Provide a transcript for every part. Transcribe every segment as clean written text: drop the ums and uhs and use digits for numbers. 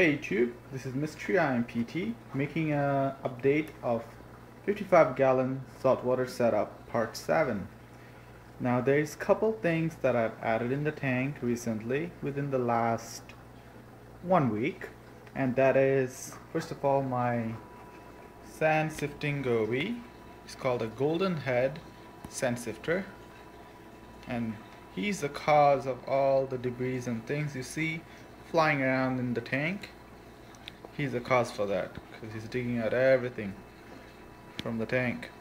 Hey YouTube, this is Mystery IMPT making an update of 55-gallon saltwater setup part 7. Now there's a couple things that I've added in the tank recently within the last 1 week, and that is first of all my sand sifting goby. It's called a golden head sand sifter, and he's the cause of all the debris and things you see flying around in the tank. He's the cause for that because he's digging out everything from the tank.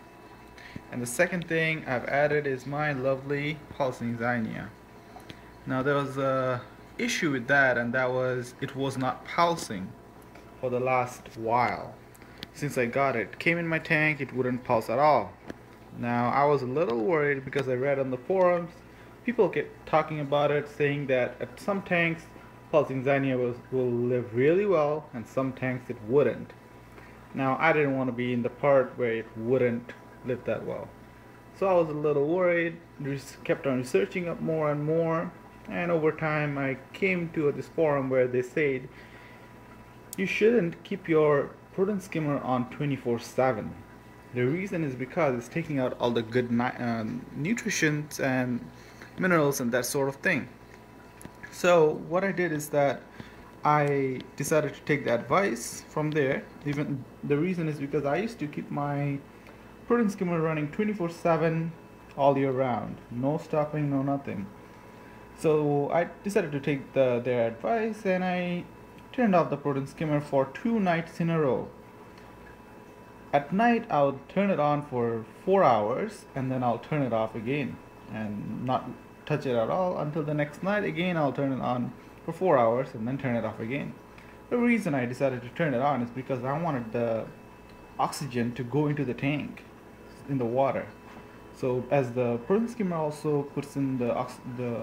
And the second thing I've added is my lovely pulsing Xenia. Now there was a issue with that, and that was it was not pulsing for the last while. Since I got it, came in my tank, it wouldn't pulse at all. Now I was a little worried because I read on the forums people kept talking about it, saying that at some tanks pulsing Xenia will live really well and some tanks it wouldn't. Now I didn't want to be in the part where it wouldn't live that well, so I was a little worried. Just kept on researching up more and more, and over time I came to this forum where they said you shouldn't keep your protein skimmer on 24/7. The reason is because it's taking out all the good nutrients and minerals and that sort of thing. So what I did is that I decided to take the advice from there. Even the reason is because I used to keep my protein skimmer running 24/7 all year round, no stopping, no nothing. So I decided to take their advice, and I turned off the protein skimmer for 2 nights in a row. At night I'll turn it on for 4 hours and then I'll turn it off again and not touch it at all until the next night. Again I'll turn it on for 4 hours and then turn it off again. The reason I decided to turn it on is because I wanted the oxygen to go into the tank in the water. So as the protein skimmer also puts in the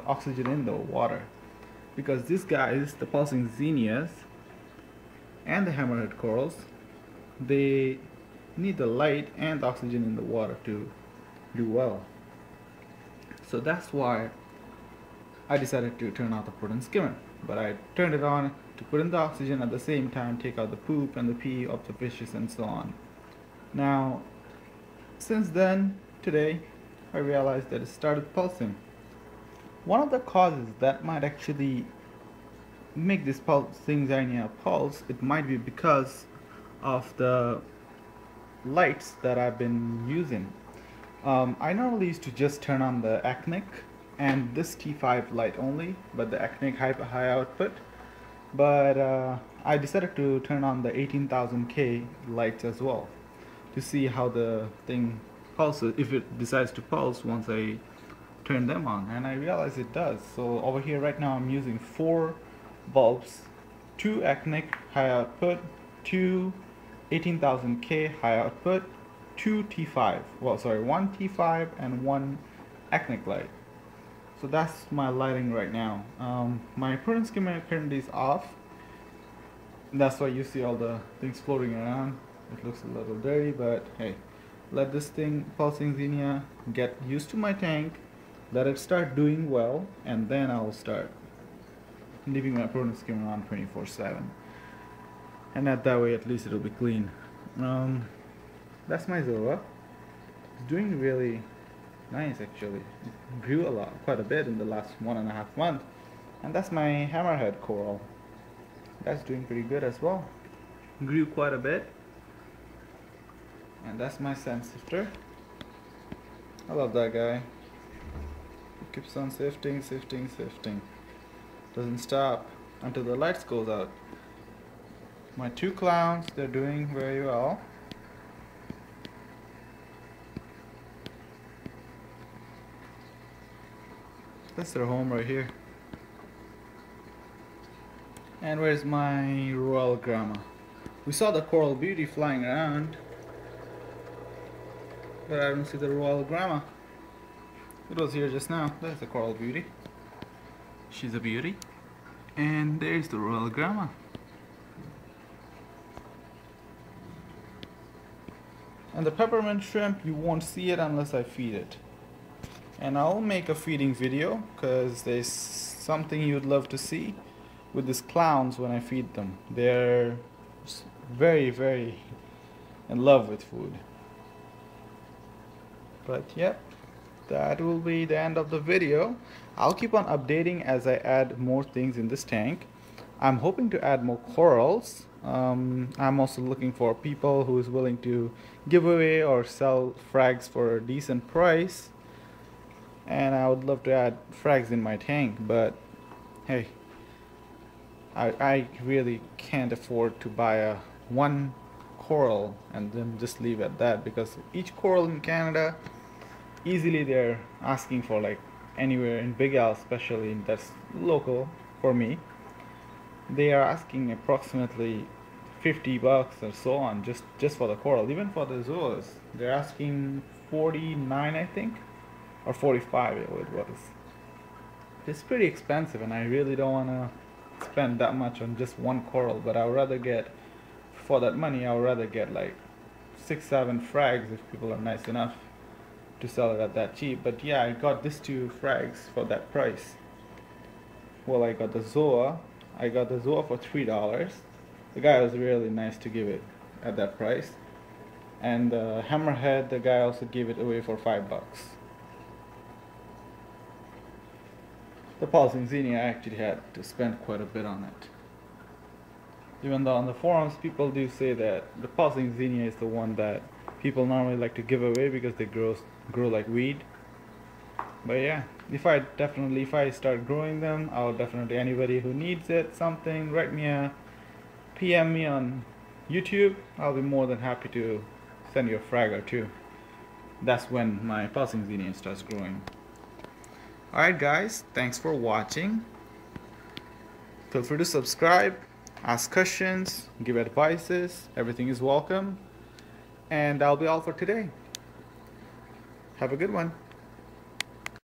oxygen in the water, because these guys, the pulsing Xenias and the hammerhead corals, they need the light and the oxygen in the water to do well. So that's why I decided to turn off the protein skimmer. But I turned it on to put in the oxygen at the same time, take out the poop and the pee of the fishes and so on. Now, since then, today, I realized that it started pulsing. One of the causes that might actually make this pulsing Xenia pulse, it might be because of the lights that I've been using. I normally used to just turn on the actinic and this T5 light only, but the actinic high output. But I decided to turn on the 18,000K lights as well to see how the thing pulses, if it decides to pulse once I turn them on, and I realize it does. So over here right now I'm using 4 bulbs, 2 actinic high output, 2 18,000K high output, 2 T5, well sorry, 1 T5 and 1 actinic light. So that's my lighting right now. My protein skimmer currently is off. That's why you see all the things floating around. It looks a little dirty, but hey, let this thing, pulsing Xenia, get used to my tank, let it start doing well, and then I'll start leaving my protein skimmer on 24/7. And that way at least it'll be clean. That's my Zoa. It's doing really nice actually. It grew quite a bit in the last 1.5 months. And that's my hammerhead coral. That's doing pretty good as well. Grew quite a bit. And that's my sandsiffter. I love that guy. It keeps on sifting. Doesn't stop until the lights goes out. My 2 clowns, they're doing very well. That's their home right here. And where's my royal grandma? We saw the coral beauty flying around, but I don't see the royal grandma. It was here just now. There's the coral beauty. She's a beauty. And there's the royal grandma. And the peppermint shrimp, you won't see it unless I feed it. And I'll make a feeding video because there's something you'd love to see. with these clowns when I feed them. They're very, very in love with food. But yep, that will be the end of the video. I'll keep on updating as I add more things in this tank. I'm hoping to add more corals. I'm also looking for people who is willing to give away or sell frags for a decent price. And I would love to add frags in my tank, but hey, I really can't afford to buy a one coral and then just leave at that, because each coral in Canada, easily they're asking for, like anywhere in Big Isle especially, that's local for me, they are asking approximately $50 or so on just for the coral. Even for the zoas they're asking 49, I think, or 45 it was. It's pretty expensive and I really don't want to spend that much on just one coral, but I would rather get, for that money I would rather get like 6-7 frags if people are nice enough to sell it at that cheap. But yeah, I got these 2 frags for that price. Well, I got the zoa for $3. The guy was really nice to give it at that price, and the hammerhead, the guy also gave it away for $5. The pulsing Xenia, I actually had to spend quite a bit on it. Even though on the forums people do say that the pulsing Xenia is the one that people normally like to give away because they grow like weed. But yeah, if I start growing them, I'll definitely, anybody who needs it, something, write me a PM me on YouTube. I'll be more than happy to send you a frag or two. That's when my pulsing Xenia starts growing. Alright guys, thanks for watching. Feel free to subscribe, ask questions, give advices, everything is welcome. And that'll be all for today. Have a good one.